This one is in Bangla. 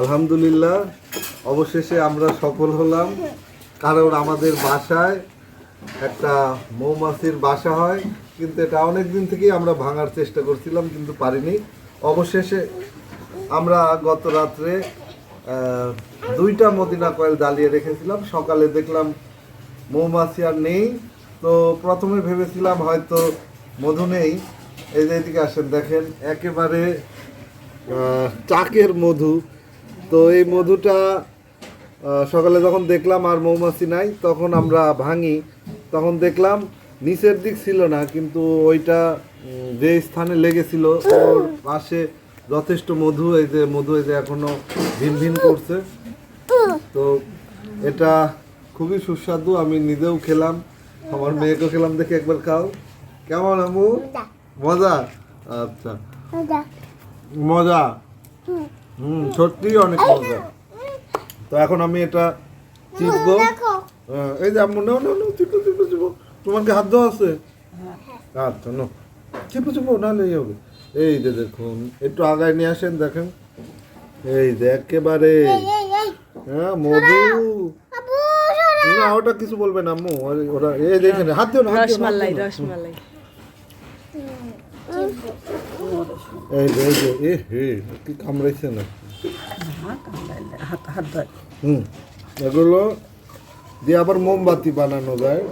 আলহামদুলিল্লাহ, অবশেষে আমরা সফল হলাম। কারণ আমাদের বাসায় একটা মৌমাছির বাসা হয়, কিন্তু এটা অনেক দিন থেকেই আমরা ভাঙার চেষ্টা করছিলাম, কিন্তু পারিনি। অবশেষে আমরা গত রাত্রে 2টা মদিনা কয়েল জ্বালিয়ে রেখেছিলাম। সকালে দেখলাম মৌমাছি আর নেই। তো প্রথমে ভেবেছিলাম হয়তো মধু নেই। এই যে এদিকে আসেন, দেখেন একেবারে চাকের মধু। তো এই মধুটা সকালে যখন দেখলাম আর মৌমাছি নাই, তখন আমরা ভাঙি, তখন দেখলাম নিচের দিক ছিল না, কিন্তু ওইটা যে স্থানে লেগেছিল ওর পাশে যথেষ্ট মধু। এই যে এখনো ভিন ভিন করছে। তো এটা খুবই সুস্বাদু, আমি নিজেও খেলাম, আমার মেয়েকেও খেলাম। দেখে একবার খাও, কেমন আমু? মজা? আচ্ছা, মজা। সত্যিই অনেক মজা। তো এখন আমি এটা চিপবো। এই যে আম্মু, নাও নাও নাও, চিপো চিপো চিপো। তোমার কি হাত ধোয়া আছে? আচ্ছা, নো, চিপো চিপো, নাহলে এই হবে। এই যে দেখুন, একটু আগায় নিয়ে আসেন, দেখেন এই যে একেবারে হ্যাঁ মধু। না, ওটা কিছু বলবে না আম্মু, ওরা এই দেখেন হাত দিও না, রসমালাই রসমালাই। এই যে এ হে, কি কামড়াইছে না? এগুলো দিয়ে আবার মোমবাতি বানানো যায়।